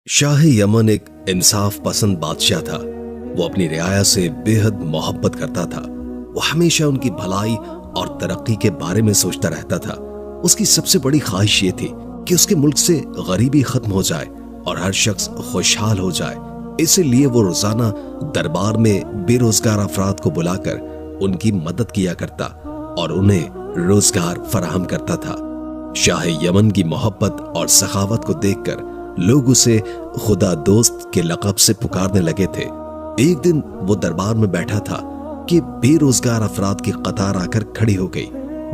Shah Yemen एक इंसाफ पसंद बादशाह था। वो अपनी रियाया से बेहद मोहब्बत करता था। वो हमेशा उनकी भलाई और तरक्की के बारे में सोचता रहता था। उसकी सबसे बड़ी ख्वाहिश ये थी कि उसके मुल्क से गरीबी खत्म हो जाए और हर शख्स खुशहाल हो जाए। इसीलिए वो रोजाना दरबार में बेरोजगार अफराद को बुलाकर उनकी मदद किया करता और उन्हें रोजगार फराहम करता था। शाह यमन की मोहब्बत और सखावत को देखकर लोग उसे खुदा दोस्त के लक़ब से पुकारने लगे थे। एक दिन वो दरबार में बैठा था कि बेरोजगार अफराद की कतार आकर खड़ी हो गई।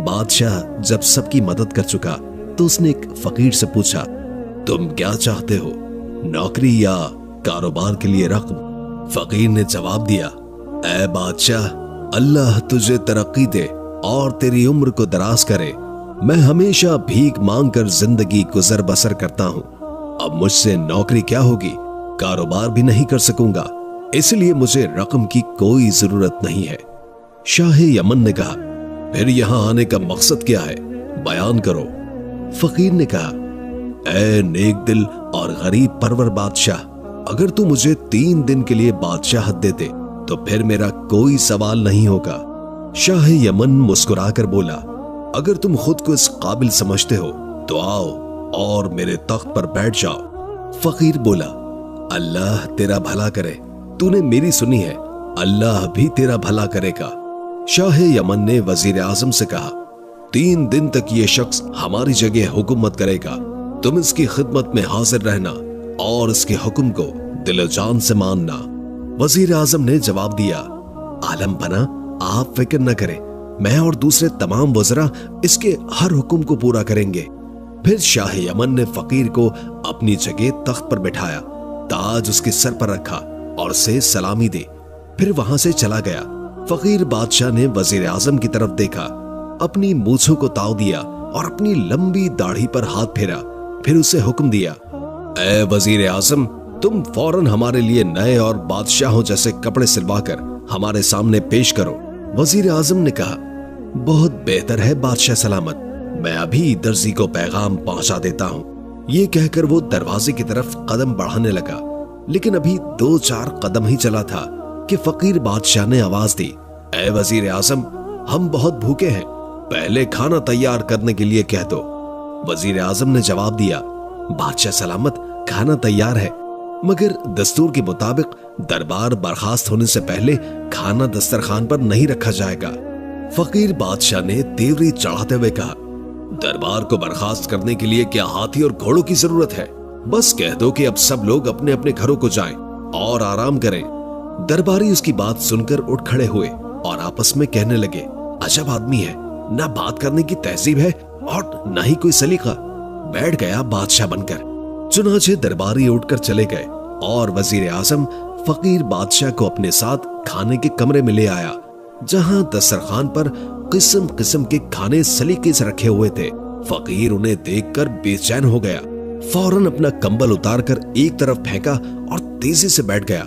बादशाह जब सबकी मदद कर चुका तो उसने एक फकीर से पूछा, तुम क्या चाहते हो, नौकरी या कारोबार के लिए रकम? फकीर ने जवाब दिया, ऐ बादशाह, अल्लाह तुझे तरक्की दे और तेरी उम्र को दराज करे। मैं हमेशा भीख मांग कर जिंदगी गुजर बसर करता हूँ। अब मुझसे नौकरी क्या होगी, कारोबार भी नहीं कर सकूंगा, इसलिए मुझे रकम की कोई जरूरत नहीं है। शाह यमन ने कहा, फिर यहां आने का मकसद क्या है, बयान करो। फकीर ने कहा, ऐ नेक दिल और गरीब परवर बादशाह, अगर तू मुझे 3 दिन के लिए बादशाहत देते तो फिर मेरा कोई सवाल नहीं होगा। शाह यमन मुस्कुराकर बोला, अगर तुम खुद को इस काबिल समझते हो तो आओ और मेरे तख्त पर बैठ जाओ। फकीर बोला, अल्लाह तेरा भला करे, तूने मेरी सुनी है, अल्लाह भी तेरा भला करेगा। शाह यमन ने वजीर आजम से कहा, 3 दिन तक ये शख्स हमारी जगह हुकूमत करेगा, तुम इसकी खिदमत में हाजिर रहना और इसके हुक्म को दिल जान से मानना। वजीर आजम ने जवाब दिया, आलम बना, आप फिक्र न करें, मैं और दूसरे तमाम वज़रा इसके हर हुक्म को पूरा करेंगे। फिर शाह यमन ने फकीर को अपनी जगह तख्त पर बिठाया, ताज उसके सर पर रखा और उसे सलामी दी, फिर वहां से चला गया। फकीर बादशाह ने वजीर आजम की तरफ देखा, अपनी मूंछों को ताव दिया और अपनी लंबी दाढ़ी पर हाथ फेरा, फिर उसे हुक्म दिया, ऐ वजीर आजम, तुम फौरन हमारे लिए नए और बादशाहों जैसे कपड़े सिलवाकर हमारे सामने पेश करो। वजीर आजम ने कहा, बहुत बेहतर है बादशाह सलामत, मैं अभी दर्जी को पैगाम पहुंचा देता हूं। ये कहकर वो दरवाजे की तरफ कदम बढ़ाने लगा, लेकिन अभी 2-4 कदम ही चला था कि फकीर बादशाह ने आवाज दी, ऐ वजीर आजम, हम बहुत भूखे हैं, पहले खाना तैयार करने के लिए कह दो। वजीर आजम ने जवाब दिया, बादशाह सलामत, खाना तैयार है, मगर दस्तूर के मुताबिक दरबार बर्खास्त होने से पहले खाना दस्तरखान पर नहीं रखा जाएगा। फकीर बादशाह ने तेवरी चढ़ाते हुए कहा, दरबार को बर्खास्त करने के लिए क्या हाथी और घोड़ों की जरूरत है? बस कह दो कि अब सब लोग अपने अपने घरों को जाएं और आराम करें। दरबारी उसकी बात सुनकर उठ खड़े हुए और आपस में कहने लगे, अजब आदमी है, ना बात करने की तहजीब है और ना ही कोई सलीका। बैठ गया बादशाह बनकर। चुनाचे दरबारी उठकर चले गए और वजीर आजम फकीर बादशाह को अपने साथ खाने के कमरे में ले आया, जहां दस्तरखान पर किस्म किस्म के खाने सलीके से रखे हुए थे। फकीर उन्हें देखकर बेचैन हो गया, फौरन अपना कंबल उतारकर एक तरफ फेंका और तेजी से बैठ गया।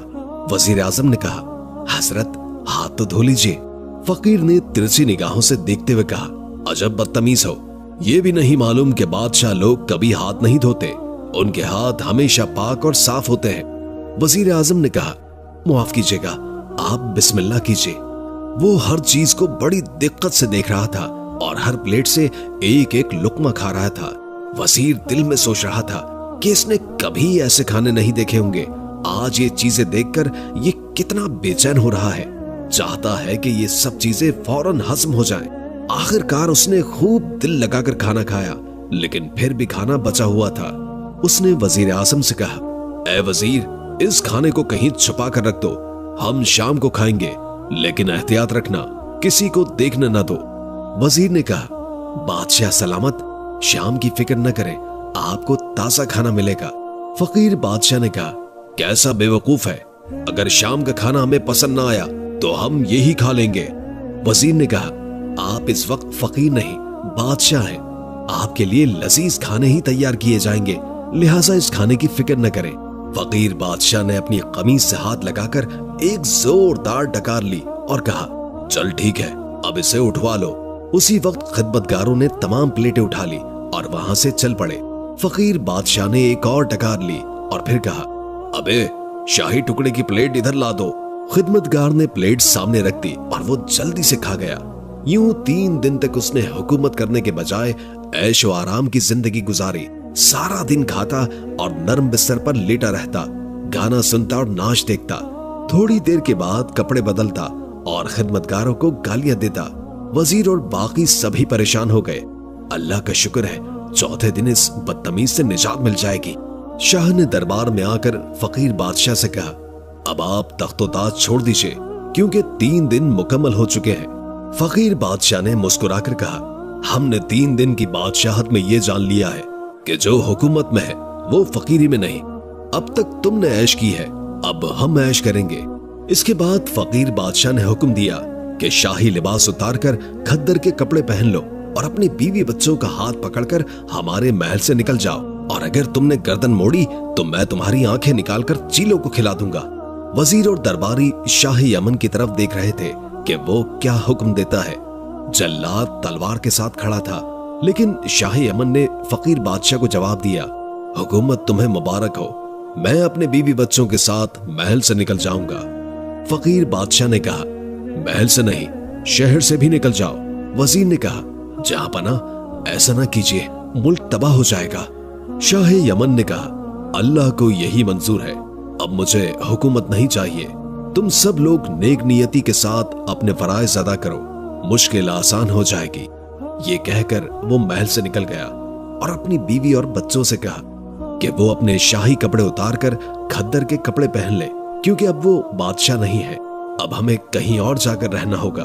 वजीर आजम ने कहा, हजरत, हाथ तो धो लीजिए। फकीर ने तिरछी निगाहों से देखते हुए कहा, अजब बदतमीज हो, ये भी नहीं मालूम कि बादशाह लोग कभी हाथ नहीं धोते, उनके हाथ हमेशा पाक और साफ होते हैं। वजीर आजम ने कहा, मुआफ कीजिएगा, आप बिस्मिल्लाह कीजिए। वो हर चीज को बड़ी दिक्कत से देख रहा था और हर प्लेट से एक एक लुकमा खा रहा था। वजीर दिल में सोच रहा था कि इसने कभी ऐसे खाने नहीं देखे होंगे। आज ये चीजें देखकर ये कितना बेचैन हो रहा है, चाहता है कि ये सब चीजें फौरन हजम हो जाएं। आखिरकार उसने खूब दिल लगाकर खाना खाया, लेकिन फिर भी खाना बचा हुआ था। उसने वजीर आजम से कहा, ऐ वजीर, इस खाने को कहीं छुपा कर रख दो, हम शाम को खाएंगे, लेकिन एहतियात रखना, किसी को देखने न दो। वजीर ने कहा, बादशाह सलामत, शाम की फिक्र न करें, आपको ताजा खाना मिलेगा। फकीर बादशाह ने कहा, कैसा बेवकूफ है, अगर शाम का खाना हमें पसंद ना आया तो हम यही खा लेंगे। वजीर ने कहा, आप इस वक्त फकीर नहीं बादशाह हैं, आपके लिए लजीज खाने ही तैयार किए जाएंगे, लिहाजा इस खाने की फिक्र न करें। फकीर बादशाह ने अपनी कमीज से हाथ लगाकर एक जोरदार डकार ली और कहा, चल ठीक है, अब इसे उठवा लो। उसी वक्त खिदमतगारों ने तमाम प्लेटें उठा ली और वहां से चल पड़े। फकीर बादशाह ने एक और डकार ली और फिर कहा, अबे शाही टुकड़े की प्लेट इधर ला दो। खिदमतगार ने प्लेट सामने रख दी और वो जल्दी से खा गया। यूं 3 दिन तक उसने हुकूमत करने के बजाय ऐशो आराम की जिंदगी गुजारी। सारा दिन खाता और नरम बिस्तर पर लेटा रहता, गाना सुनता और नाच देखता। थोड़ी देर के बाद कपड़े बदलता और खिदमतगारों को गालियां देता। वजीर और बाकी सभी परेशान हो गए। अल्लाह का शुक्र है, चौथे दिन इस बदतमीज से निजात मिल जाएगी। शाह ने दरबार में आकर फकीर बादशाह से कहा, अब आप तख्तो-ताज छोड़ दीजिए, क्योंकि 3 दिन मुकम्मल हो चुके हैं। फकीर बादशाह ने मुस्कुराकर कहा, हमने 3 दिन की बादशाहत में ये जान लिया है कि जो हुकूमत में है वो फकीरी में नहीं। अब तक तुमने ऐश की है, अब हम ऐश करेंगे। इसके बाद फकीर बादशाह ने हुक्म दिया कि शाही लिबास उतारकर खद्दर के कपड़े पहन लो और अपनी बीवी बच्चों का हाथ पकड़कर हमारे महल से निकल जाओ, और अगर तुमने गर्दन मोड़ी तो मैं तुम्हारी आंखें निकालकर चीलों को खिला दूंगा। वजीर और दरबारी शाही यमन की तरफ देख रहे थे कि वो क्या हुक्म देता है। जल्लाद तलवार के साथ खड़ा था, लेकिन शाही यमन ने फकीर बादशाह को जवाब दिया, हुकूमत तुम्हें मुबारक हो, मैं अपने बीवी बच्चों के साथ महल से निकल जाऊंगा। फकीर बादशाह ने कहा, महल से नहीं, शहर से भी निकल जाओ। वजीर ने कहा, जहां पना ऐसा ना कीजिए, मुल्क तबाह हो जाएगा। शाह यमन ने कहा, अल्लाह को यही मंजूर है, अब मुझे हुकूमत नहीं चाहिए। तुम सब लोग नेक नियति के साथ अपने फराइज अदा करो, मुश्किल आसान हो जाएगी। ये कहकर वो महल से निकल गया और अपनी बीवी और बच्चों से कहा कि वो अपने शाही कपड़े उतारकर खद्दर के कपड़े पहन ले, क्योंकि अब वो बादशाह नहीं है, अब हमें कहीं और जाकर रहना होगा।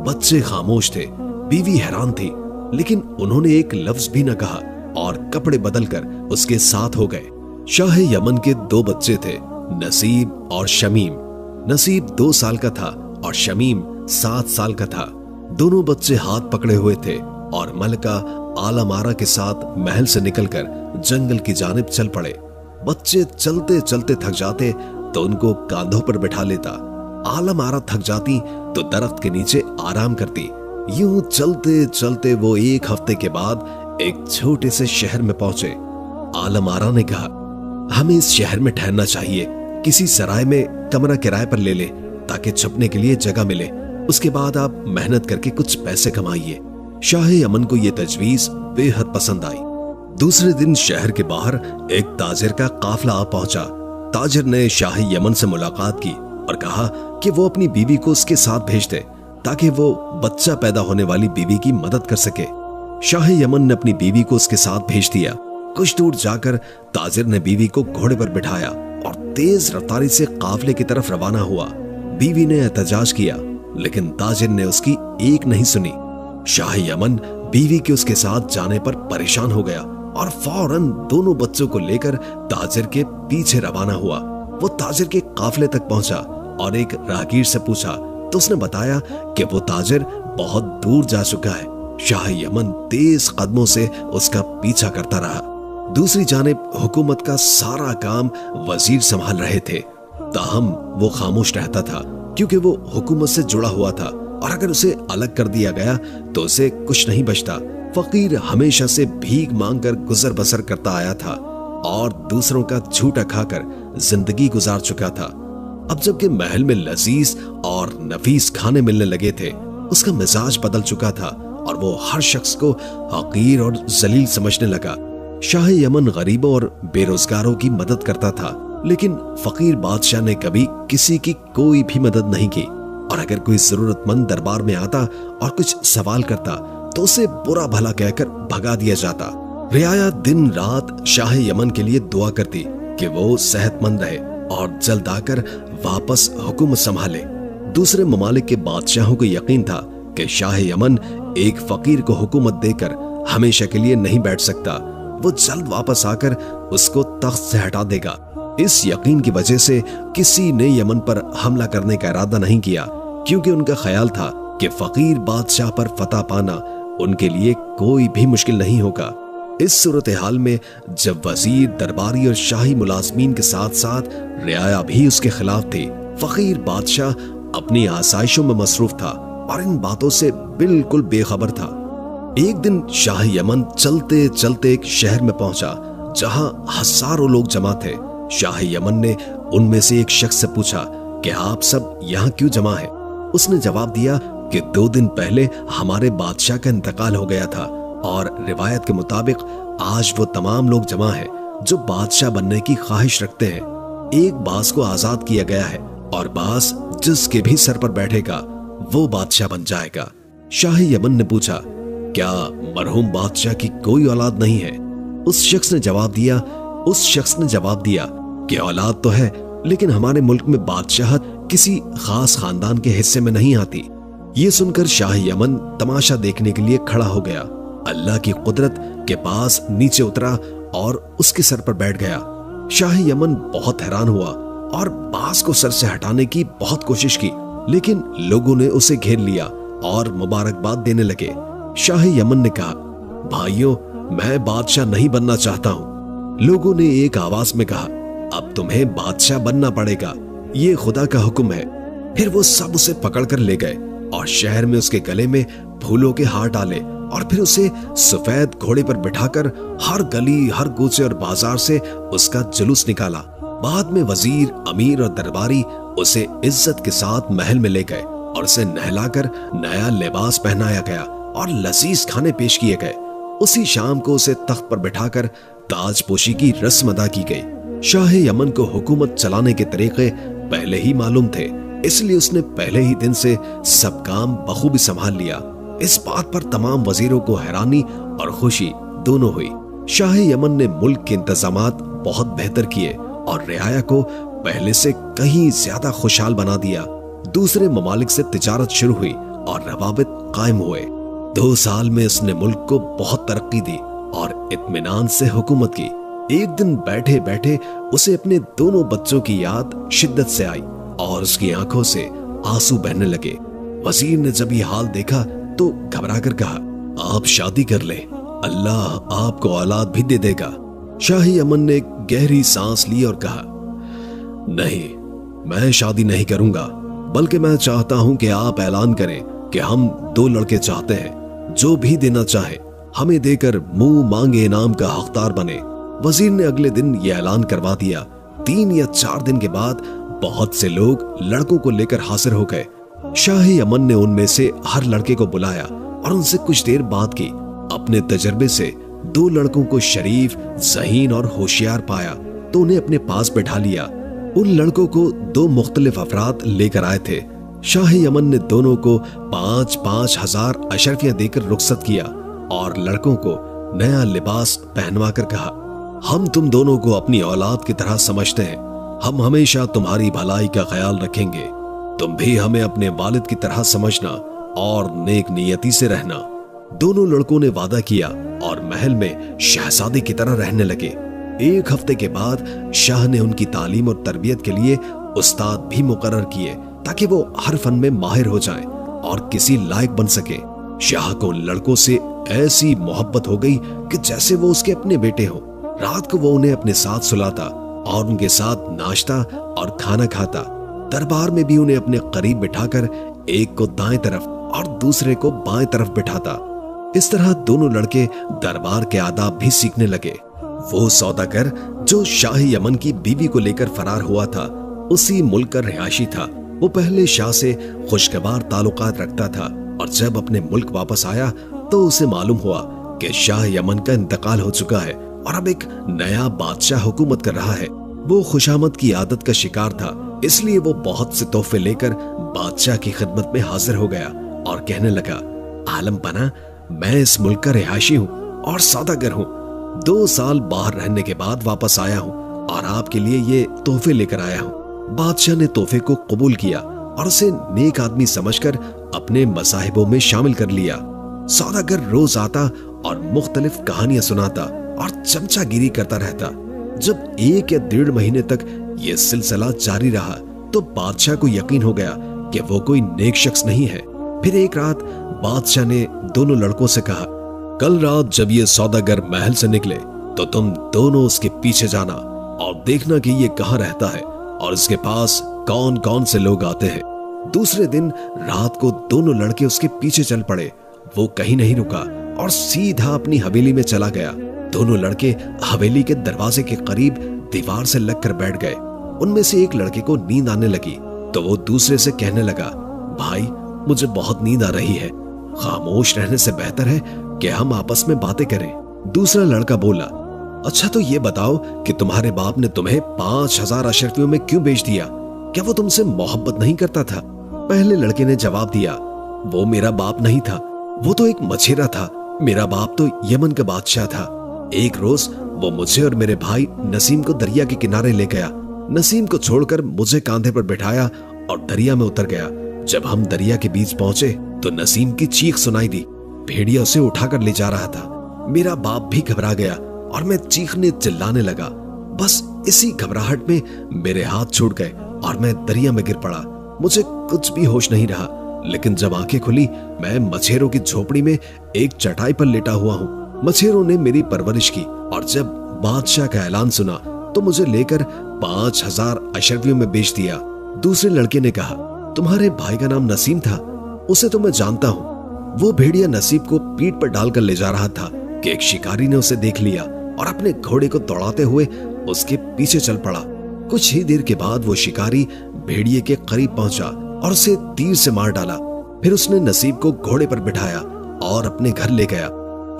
बच्चे खामोश थे, बीवी हैरान थी, लेकिन उन्होंने एक लफ्ज भी न कहा और कपड़े बदलकर उसके साथ हो गए। शाह यमन के 2 बच्चे थे, नसीब और शमीम। नसीब 2 साल का था और शमीम 7 साल का था। दोनों बच्चे हाथ पकड़े हुए थे और मलका आलमारा के साथ महल से निकलकर जंगल की जानिब चल पड़े। बच्चे चलते चलते थक जाते तो उनको कांधों पर बैठा लेता, आलमारा थक जाती तो दरख्त के नीचे आराम करती। यूं चलते चलते वो 1 हफ्ते के बाद एक छोटे से शहर में पहुंचे। आलमारा ने कहा, हमें इस शहर में ठहरना चाहिए, किसी सराय में कमरा किराए पर ले ले ताकि छुपने के लिए जगह मिले, उसके बाद आप मेहनत करके कुछ पैसे कमाइए। शाह यमन को यह तजवीज बेहद पसंद आई। दूसरे दिन शहर के बाहर एक ताजिर का काफला आ पहुंचा। ताजिर ने शाह यमन से मुलाकात की और कहा कि वो अपनी बीवी को उसके साथ भेज दे ताकि वो बच्चा पैदा होने वाली बीवी की मदद कर सके। शाह यमन ने अपनी बीवी को उसके साथ भेज दिया। कुछ दूर जाकर ताजिर ने बीवी को घोड़े पर बिठाया और तेज रफ्तारी से काफले की तरफ रवाना हुआ। बीवी ने एहतजाज किया, लेकिन ताजिर ने उसकी एक नहीं सुनी। शाह यमन बीवी के उसके साथ जाने पर परेशान हो गया और फौरन दोनों बच्चों को लेकर ताजिर के पीछे रवाना हुआ। वो ताजिर के काफले तक पहुंचा और एक राहगीर से पूछा तो उसने बताया कि वो ताजिर बहुत दूर जा चुका है। शाह यमन तेज कदमों से उसका पीछा करता रहा। दूसरी जानिब हुकूमत का सारा काम वजीर संभाल रहे थे, ताहम वो खामोश रहता था क्योंकि वो हुकूमत से जुड़ा हुआ था और अगर उसे अलग कर दिया गया तो उसे कुछ नहीं बचता। फकीर हमेशा से भीख मांगकर गुजर बसर करता आया था और दूसरों का झूठा खाकर जिंदगी गुजार चुका था। अब जबकि महल में लजीज और नफीस खाने मिलने लगे थे, उसका मिजाज बदल चुका था और वो हर शख्स को हकीर और जलील समझने लगा। शाह यमन गरीबों और बेरोजगारों की मदद करता था, लेकिन फकीर बादशाह ने कभी किसी की कोई भी मदद नहीं की और अगर कोई जरूरतमंद दरबार में आता और कुछ सवाल करता तो उसे बुरा भला कहकर भगा दिया जाता। रियाया दिन रात शाह यमन के लिए दुआ करती कि वो सेहतमंद रहे और जल्द आकर वापस हुकूमत संभाले। दूसरे ममालिक के बादशाहों को यकीन था कि शाह यमन एक फकीर को हुकूमत देकर हमेशा के लिए नहीं बैठ सकता, वो जल्द वापस आकर उसको तख्त से हटा देगा। इस यकीन की वजह से किसी ने यमन पर हमला करने का इरादा नहीं किया, क्योंकि उनका ख्याल था कि फकीर बादशाह पर फतह पाना उनके लिए कोई भी मुश्किल नहीं होगा। इस सूरत हाल में जब वजीर, दरबारी और शाही मुलाजमीन के साथ साथ रियाया भी उसके खिलाफ थे, फकीर बादशाह अपनी आसाइशों में मसरूफ था और इन बातों से बिल्कुल बेखबर था। एक दिन शाह यमन चलते चलते एक शहर में पहुंचा जहां हजारों लोग जमा थे। शाह यमन ने उनमें से एक शख्स से पूछा कि आप सब यहाँ क्यों जमा हैं? उसने जवाब दिया कि 2 दिन पहले हमारे बादशाह का इंतकाल हो गया था और रिवायत के मुताबिक आज वो तमाम लोग जमा हैं जो बादशाह बनने की ख्वाहिश रखते हैं। एक बास को आजाद किया गया है और बास जिसके भी सर पर बैठेगा वो बादशाह बन जाएगा। शाह यमन ने पूछा, क्या मरहूम बादशाह की कोई औलाद नहीं है? उस शख्स ने जवाब दिया कि औलाद तो है, लेकिन हमारे मुल्क में बादशाहत किसी खास खानदान के हिस्से में नहीं आती। ये सुनकर शाह यमन तमाशा देखने के लिए खड़ा हो गया। अल्लाह की कुदरत के पास नीचे उतरा और उसके सर पर बैठ गया। शाह यमन बहुत हैरान हुआ और बास को सर से हटाने की बहुत कोशिश की, लेकिन लोगों ने उसे घेर लिया और मुबारकबाद देने लगे। शाह यमन ने कहा, भाइयों, मैं बादशाह नहीं बनना चाहता हूँ। लोगों ने एक आवाज में कहा, अब तुम्हें बादशाह बनना पड़ेगा, ये खुदा का हुक्म है। फिर वो सब उसे पकड़कर ले गए और शहर में उसके गले में फूलों के हार डाले और फिर उसे सफेद घोड़े पर बिठाकर हर गली, हर कूचे और बाजार से उसका जुलूस निकाला। बाद में वजीर, अमीर और दरबारी उसे इज्जत के साथ महल में ले गए और उसे नहलाकर नया लिबास पहनाया गया और लजीज खाने पेश किए गए। उसी शाम को उसे तख्त पर बिठाकर ताजपोशी की रस्म अदा की गई। शाह यमन को हुकूमत चलाने के तरीके पहले ही मालूम थे, इसलिए उसने पहले ही दिन से सब काम बखूबी संभाल लिया। इस बात पर तमाम वजीरों को हैरानी और खुशी दोनों हुई। शाह यमन ने मुल्क के इंतजामात बहुत बेहतर किए और रियाया को पहले से कहीं ज्यादा खुशहाल बना दिया। दूसरे ममालिक से तिजारत शुरू हुई और रवाबित कायम हुए। 2 साल में उसने मुल्क को बहुत तरक्की दी और इत्मीनान से हुकूमत की। एक दिन बैठे बैठे उसे अपने दोनों बच्चों की याद शिद्दत से आई और उसकी आंखों से आंसू बहने लगे। वजीर ने जब ये हाल देखा तो घबराकर कहा, आप शादी कर ले, अल्लाह आपको औलाद भी दे देगा। शाह यमन ने गहरी सांस ली और कहा, नहीं, मैं शादी नहीं करूंगा, बल्कि मैं चाहता हूं कि आप ऐलान करें कि हम 2 लड़के चाहते हैं, जो भी देना चाहे हमें देकर मुंह मांगे इनाम का हकदार बने। वजीर ने अगले दिन यह ऐलान करवा दिया। 3 या 4 दिन के बाद बहुत से लोग लड़कों को लेकर हाजिर हो गए। शाह यमन ने उनमें से हर लड़के को बुलाया और उनसे कुछ देर बात की। अपने तजर्बे से 2 लड़कों को शरीफ, ज़हीन और होशियार पाया तो उन्हें अपने पास बैठा लिया। उन लड़कों को 2 मुख्तलिफ अफराद लेकर आए थे। शाह यमन ने दोनों को 5-5 हजार अशरफियां देकर रुखसत किया और लड़कों को नया लिबास पहनवा कर कहा, हम तुम दोनों को अपनी औलाद की तरह समझते हैं, हम हमेशा तुम्हारी भलाई का ख्याल रखेंगे, तुम भी हमें अपने वालिद की तरह समझना और नेक नियति से रहना। दोनों लड़कों ने वादा किया और महल में शहजादे की तरह रहने लगे। 1 हफ्ते के बाद शाह ने उनकी तालीम और तरबियत के लिए उस्ताद भी मुकर्रर किए ताकि वो हर फन में माहिर हो जाएं और किसी लायक बन सके। शाह को उन लड़कों से ऐसी मोहब्बत हो गई कि जैसे वो उसके अपने बेटे हो। रात को वो उन्हें अपने साथ सुलाता और उनके साथ नाश्ता और खाना खाता। दरबार में भी उन्हें अपने करीब बिठाकर एक को दाएं तरफ और दूसरे को बाएं तरफ बिठाता। इस तरह दोनों लड़के दरबार के आदाब भी सीखने लगे। वो सौदागर जो शाह यमन की बीवी को लेकर फरार हुआ था, उसी मुल्क का रिहायशी था। वो पहले शाह से खुशगवार ताल्लुकात रखता था और जब अपने मुल्क वापस आया तो उसे मालूम हुआ कि शाह यमन का इंतकाल हो चुका है और अब एक नया बादशाह हुकूमत कर रहा है। वो खुशामद की आदत का शिकार था, इसलिए वो बहुत से तोहफे लेकर बादशाह की खिदमत में हाजिर हो गया और कहने लगा, आलम बना, मैं इस मुल्क का रिहायशी हूँ और सौदागर हूँ। 2 साल बाहर रहने के बाद वापस आया हूँ और आपके लिए ये तोहफे लेकर आया हूँ। बादशाह ने तोहफे को कबूल किया और उसे नेक आदमी समझकर अपने मसाहिबों में शामिल कर लिया। सौदागर रोज आता और मुख्तलिफ कहानियां सुनाता और चमचागिरी करता रहता। जब 1 या 1.5 महीने तक ये सिलसिला जारी रहा तो बादशाह को यकीन हो गया कि वो कोई नेक शख्स नहीं है। फिर एक रात बादशाह ने दोनों लड़कों से कहा, कल रात जब ये सौदागर महल से निकले तो तुम दोनों उसके पीछे जाना और देखना कि ये कहाँ रहता है और इसके पास कौन कौन से लोग आते हैं। दूसरे दिन रात को दोनों लड़के उसके पीछे चल पड़े। वो कहीं नहीं रुका और सीधा अपनी हवेली में चला गया। दोनों लड़के हवेली के दरवाजे के करीब दीवार से लगकर बैठ गए। उनमें से एक लड़के को नींद आने लगी तो वो दूसरे से कहने लगा, भाई मुझे बहुत नींद आ रही है, खामोश रहने से बेहतर है कि हम आपस में बातें करें। दूसरा लड़का बोला, अच्छा तो ये बताओ कि तुम्हारे बाप ने तुम्हें 5000 अशरफियों में क्यों बेच दिया? क्या वो तुमसे मोहब्बत नहीं करता था? पहले लड़के ने जवाब दिया, वो मेरा बाप नहीं था, वो तो एक मछेरा था। मेरा बाप तो यमन का बादशाह था। एक रोज वो मुझे और मेरे भाई नसीम को दरिया के किनारे ले गया। नसीम को छोड़कर मुझे कांधे पर बिठाया और दरिया में उतर गया। जब हम दरिया के बीच पहुंचे तो नसीम की चीख सुनाई दी। भेड़िया उसे उठाकर ले जा रहा था। मेरा बाप भी घबरा गया और मैं चीखने चिल्लाने लगा। बस इसी घबराहट में मेरे हाथ छूट गए और मैं दरिया में गिर पड़ा। मुझे कुछ भी होश नहीं रहा, लेकिन जब आंखें खुली मैं मछेरों की झोपड़ी में एक चटाई पर लेटा हुआ हूँ। मछेरों ने मेरी परवरिश की और जब बादशाह का ऐलान सुना तो मुझे लेकर 5000 अशरफियों में बेच दिया। दूसरे लड़के ने कहा, तुम्हारे भाई का नाम नसीम था? उसे तो मैं जानता हूँ। वो भेड़िया नसीब को पीठ पर डालकर ले जा रहा था कि एक शिकारी ने उसे देख लिया और अपने घोड़े को दौड़ाते हुए उसके पीछे चल पड़ा। कुछ ही देर के बाद वो शिकारी भेड़िए के करीब पहुंचा और उसे तीर से मार डाला। फिर उसने नसीब को घोड़े पर बिठाया और अपने घर ले गया।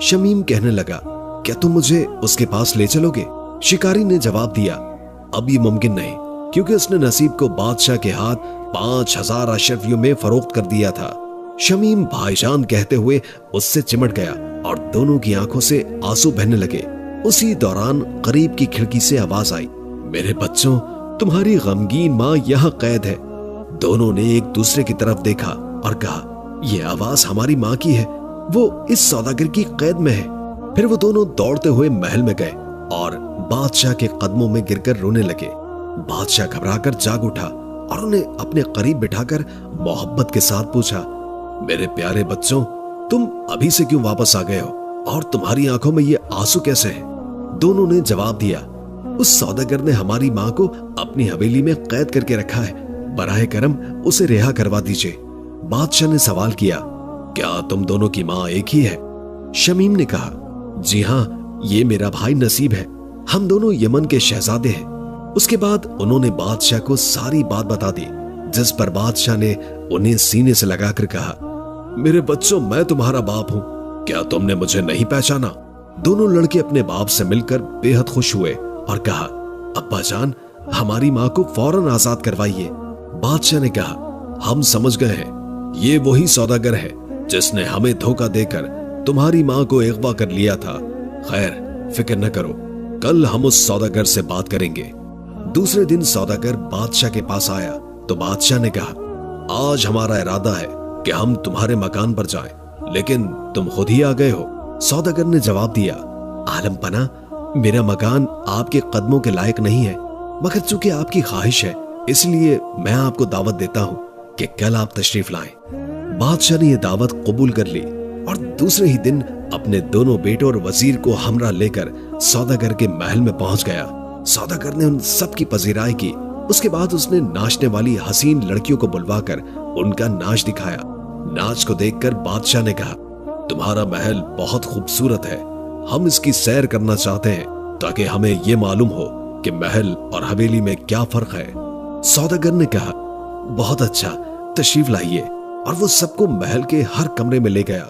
शमीम कहने लगा, क्या तुम मुझे उसके पास ले चलोगे? शिकारी ने जवाब दिया, अब ये मुमकिन नहीं, क्योंकि उसने नसीब को बादशाह के हाथ 5000 अशरफियों में फरोख्त कर दिया था। शमीम भाईजान कहते हुए उससे चिमट गया और दोनों की आंखों से आंसू बहने लगे। उसी दौरान करीब की खिड़की से आवाज आई, मेरे बच्चों, तुम्हारी गमगीन माँ यहाँ कैद है। दोनों ने एक दूसरे की तरफ देखा और कहा, यह आवाज हमारी माँ की है, वो इस सौदागर की कैद में है। फिर वो दोनों दौड़ते हुए महल में गए और बादशाह के कदमों में गिरकर रोने लगे। बादशाह घबराकर जाग उठा और उन्हें अपने करीब बिठाकर मोहब्बत के साथ पूछा, मेरे प्यारे बच्चों, तुम अभी से क्यों वापस आ गए हो और तुम्हारी आंखों में ये आंसू कैसे हैं? दोनों ने जवाब दिया, उस सौदागर ने हमारी माँ को अपनी हवेली में कैद करके रखा है, बराए करम उसे रिहा करवा दीजिए। बादशाह ने सवाल किया, क्या तुम दोनों की माँ एक ही है? शमीम ने कहा, जी हाँ, ये मेरा भाई नसीब है, हम दोनों यमन के शहजादे हैं। उसके बाद उन्होंने बादशाह को सारी बात बता दी, जिस पर बादशाह ने उन्हें सीने से लगाकर कहा, मेरे बच्चों, मैं तुम्हारा बाप हूं, क्या तुमने मुझे नहीं पहचाना? दोनों लड़के अपने बाप से मिलकर बेहद खुश हुए और कहा, अब्बा जान, हमारी माँ को फौरन आजाद करवाइए। बादशाह ने कहा, हम समझ गए हैं, ये वही सौदागर है जिसने हमें धोखा देकर तुम्हारी माँ को अगवा कर लिया था। खैर, फिक्र न करो, कल हम उस सौदागर से बात करेंगे। दूसरे दिन सौदागर बादशाह के पास आया तो बादशाह ने कहा, आज हमारा इरादा है कि हम तुम्हारे मकान पर जाएं, लेकिन तुम खुद ही आ गए हो। सौदागर ने जवाब दिया, आलम पना, मेरा मकान आपके कदमों के लायक नहीं है, मगर चूंकि आपकी ख्वाहिश है इसलिए मैं आपको दावत देता हूं कि कल आप तशरीफ लाएं। बादशाह ने यह दावत कबूल कर ली और दूसरे ही दिन अपने दोनों बेटों और वजीर को हमरा लेकर सौदागर के महल में पहुंच गया। सौदागर ने उन सब की पजीराई की। उसके बाद उसने नाचने वाली हसीन लड़कियों को बुलवाकर उनका नाच दिखाया। नाच को देखकर बादशाह ने कहा, तुम्हारा महल बहुत खूबसूरत है, हम इसकी सैर करना चाहते हैं ताकि हमें यह मालूम हो कि महल और हवेली में क्या फर्क है। सौदागर ने कहा, बहुत अच्छा, तशरीफ लाइए। और वो सबको महल के हर कमरे में ले गया।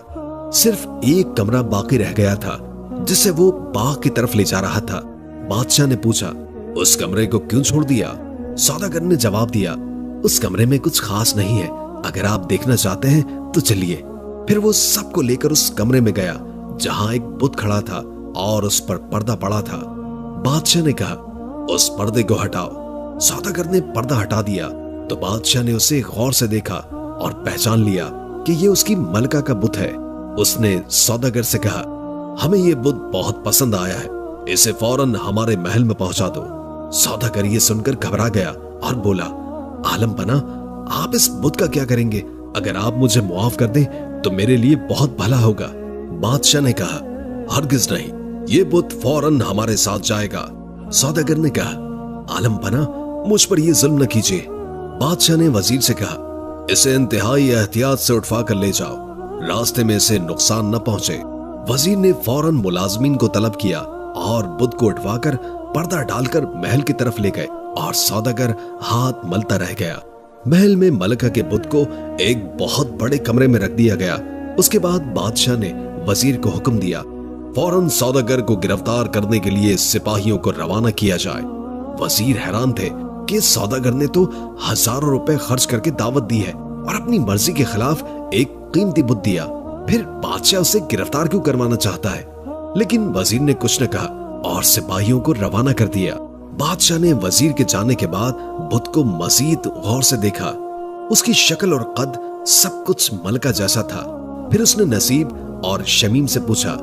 सिर्फ एक कमरा बाकी रह गया था जिसे वो बाग की तरफ ले जा रहा था। बादशाह ने पूछा, उस कमरे को क्यों छोड़ दिया? सौदागर ने जवाब दिया, उस कमरे में कुछ खास नहीं है, अगर आप देखना चाहते हैं तो चलिए। फिर वो सबको लेकर उस कमरे में गया जहां एक बुत खड़ा था और उस पर पर्दा पड़ा था। बादशाह ने कहा, उस पर्दे को हटाओ। सौदागर ने पर्दा हटा दिया तो बादशाह ने उसे गौर से देखा और पहचान लिया कि ये उसकी मलका का बुत है। उसने सौदागर से कहा, हमें ये बुत बहुत पसंद आया है, इसे फौरन हमारे महल में पहुंचा दो। सौदागर ये सुनकर घबरा गया और बोला, आलम पना, आप इस बुत का क्या करेंगे? अगर आप मुझे मुआफ कर दें तो मेरे लिए बहुत भला होगा। बादशाह ने कहा, हरगिज नहीं, ये बुत फौरन हमारे साथ जाएगा। सौदागर ने कहा, आलम पना, मुझ पर ये जुल्म न कीजिए। बादशाह ने वजीर से कहा, इसे इंतहाई एहतियात से उठवा कर ले जाओ, रास्ते में इसे नुकसान न पहुंचे। वजीर ने फौरन मुलाजमीन को तलब किया और बुत को उठवाकर पर्दा डालकर महल की तरफ ले गए और सौदागर हाथ मलता रह गया। महल में मलका के बुत को एक बहुत बड़े कमरे में रख दिया गया। उसके बाद बादशाह ने वजीर को हुक्म दिया, फौरन सौदागर को गिरफ्तार करने के लिए सिपाहियों को रवाना किया जाए। वजीर हैरान थे कि सौदागर ने तो हजारों रुपए खर्च करके दावत दी है और अपनी मर्जी के खिलाफ एक कीमती बुत दिया, फिर बादशाह उसे गिरफ्तार क्यों करवाना चाहता है। लेकिन वजीर ने कुछ न कहा और सिपाहियों को रवाना कर दिया। बादशाह ने वजीर के जाने के बाद बुत को मजीद गौर से देखा। उसकी शक्ल और कद सब कुछ मलका जैसा था। फिर उसने नसीब और शमीम से पूछा,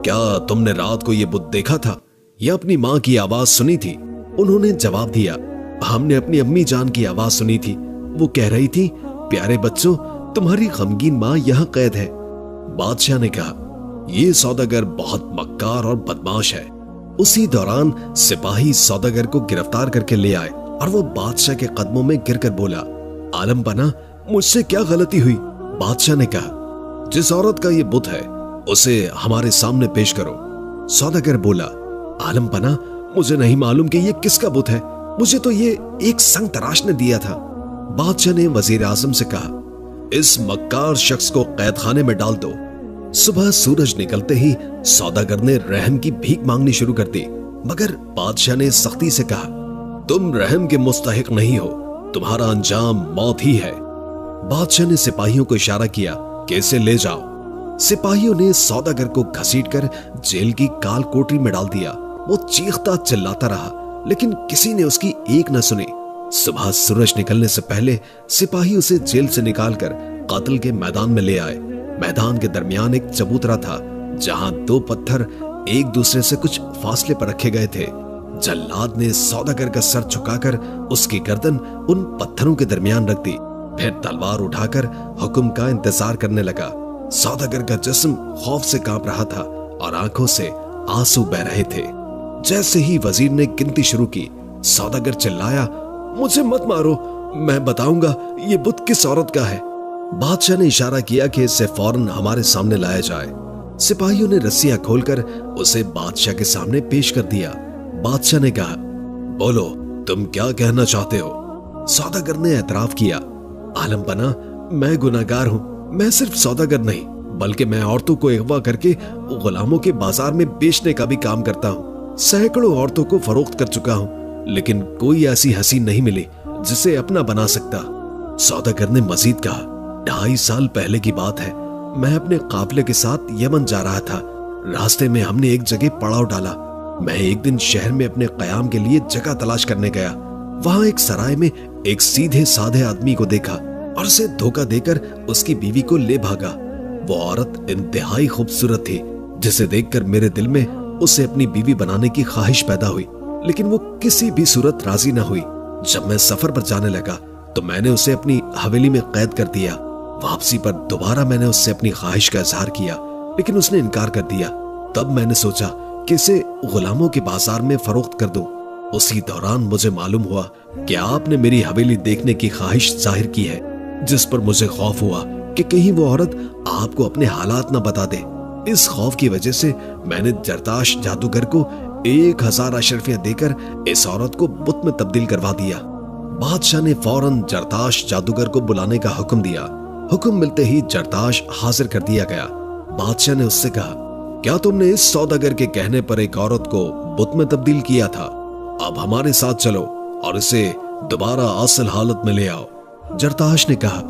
क्या तुमने रात को ये बुत देखा था या अपनी माँ की आवाज सुनी थी? उन्होंने जवाब दिया, हमने अपनी अम्मी जान की आवाज सुनी थी। वो कह रही थी, प्यारे बच्चों, तुम्हारी गमगीन माँ यहाँ कैद है। बादशाह ने कहा, ये सौदागर बहुत मक्कार और बदमाश है। उसी दौरान सिपाही सौदागर को गिरफ्तार करके ले आए और वो बादशाह के कदमों में गिरकर बोला, आलम बना, मुझसे क्या गलती हुई? बादशाह ने कहा, जिस औरत का ये बुत है उसे हमारे सामने पेश करो। सौदागर बोला, आलम बना, मुझे नहीं मालूम कि ये किसका बुत है, मुझे तो ये एक संग तराश ने दिया था। बादशाह ने वजीर आजम से कहा, इस मक्कार शख्स को कैद खाने में डाल दो। सुबह सूरज निकलते ही सौदागर ने रहम की भीख मांगनी शुरू कर दी, मगर बादशाह ने सख्ती से कहा, तुम रहम के मुस्तहिक नहीं हो, तुम्हारा अंजाम मौत ही है। बादशाह ने सिपाहियों को इशारा किया कि इसे ले जाओ। सिपाहियों ने सौदागर को घसीटकर जेल की काल कोठरी में डाल दिया। वो चीखता चिल्लाता रहा, लेकिन किसी ने उसकी एक न सुनी। सुबह सूरज निकलने से पहले सिपाही उसे जेल से निकालकर कातिल के मैदान में ले आए। मैदान के दरमियान एक चबूतरा था, जहां दो पत्थर एक दूसरे से कुछ फासले पर रखे गए थे। जल्लाद ने सौदागर का सर झुकाकर उसकी गर्दन उन पत्थरों के दरमियान रख दी, फिर तलवार उठाकर हुक्म का इंतजार करने लगा। सौदागर का जिस्म खौफ से कांप रहा था और आंखों से आंसू बह रहे थे। जैसे ही वजीर ने गिनती शुरू की, सौदागर चिल्लाया, मुझे मत मारो, मैं बताऊंगा ये बुत किस औरत का है। बादशाह ने इशारा किया कि इसे फौरन हमारे सामने लाया जाए। सिपाहियों ने रस्सियां खोलकर उसे बादशाह के सामने पेश कर दिया। बादशाह ने कहा, बोलो, तुम क्या कहना चाहते हो? सौदागर ने एतराफ किया, आलम बना, मैं गुनाहगार हूं। मैं सिर्फ सौदागर नहीं, बल्कि मैं औरतों को अगवा करके गुलामों के बाजार में बेचने का भी काम करता हूं। सैकड़ों औरतों को फरोख्त कर चुका हूं, लेकिन कोई ऐसी हसीन नहीं मिली जिसे अपना बना सकता। सौदागर ने मजीद कहा, 2.5 साल पहले की बात है, मैं अपने काफिले के साथ यमन जा रहा था। रास्ते में हमने एक जगह पड़ाव डाला। मैं एक दिन शहर में अपने कयाम के लिए जगह तलाश करने गया। वहां एक सराय में एक सीधे साधे आदमी को देखा और उसे धोखा देकर उसकी बीवी को ले भागा। वो औरत इंतहाई खूबसूरत थी, जिसे देखकर मेरे दिल में उसे अपनी बीवी बनाने की ख्वाहिश पैदा हुई, लेकिन वो किसी भी सूरत राजी न हुई। जब मैं सफर पर जाने लगा तो मैंने उसे अपनी हवेली में कैद कर दिया। वापसी पर दोबारा मैंने उससे अपनी ख्वाहिश का इजहार किया, लेकिन उसने इनकार कर दिया। तब मैंने सोचा कि इसे गुलामों के बाजार में फरोख्त कर दूं। उसी दौरान मुझे मालूम हुआ कि आपने मेरी हवेली देखने की ख्वाहिश जाहिर की है, जिस पर मुझे खौफ हुआ कि कहीं वो औरत आपको अपने हालात न बता दे। इस खौफ की वजह से मैंने जरताश जादूगर को 1000 अशरफियां देकर इस औरत को बुत में तब्दील करवा दिया। बादशाह ने फौरन जरताश जादूगर को बुलाने का हुक्म दिया। हुक्म मिलते ही जरताश हाजिर कर दिया गया। बादशाह ने उससे कहा, क्या तुमने इस सौदागर के कहने पर एक औरत को बुत में तब्दील किया था? अब हमारे साथ चलो और इसे दोबारा असल हालत में ले आओ। जरताश ने कहा,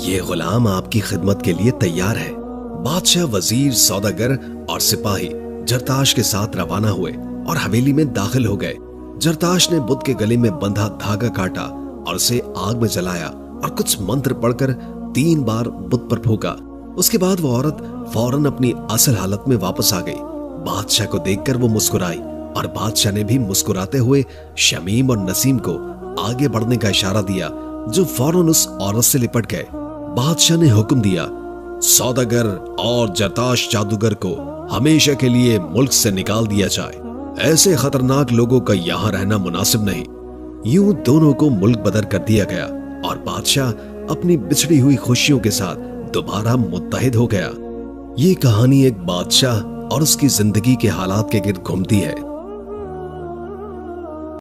यह गुलाम आपकी खिदमत के लिए तैयार है। बादशाह, वजीर, सौदागर और सिपाही जरताश के साथ रवाना हुए और हवेली में दाखिल हो गए। जरताश ने बुत के गले में बंधा धागा काटा और उसे आग में जलाया और कुछ मंत्र पढ़कर 3 बार बुत पर फूंका। उसके बाद वो औरत फौरन अपनी असल हालत में वापस आ गई। बादशाह को देखकर वो मुस्कुराई और बादशाह ने भी मुस्कुराते हुए शमीम और नसीम को आगे बढ़ने का इशारा दिया, जो फौरन उस औरत से लिपट गए। बादशाह ने हुक्म दिया, सौदागर और जरताश जादूगर को हमेशा के लिए मुल्क से निकाल दिया जाए। ऐसे खतरनाक लोगों का यहाँ रहना मुनासिब नहीं। यूं दोनों को मुल्क बदर कर दिया गया और बादशाह अपनी बिछड़ी हुई खुशियों के साथ दोबारा मुत्तहिद हो गया। ये कहानी एक बादशाह और उसकी जिंदगी के हालात के गिर्द घूमती है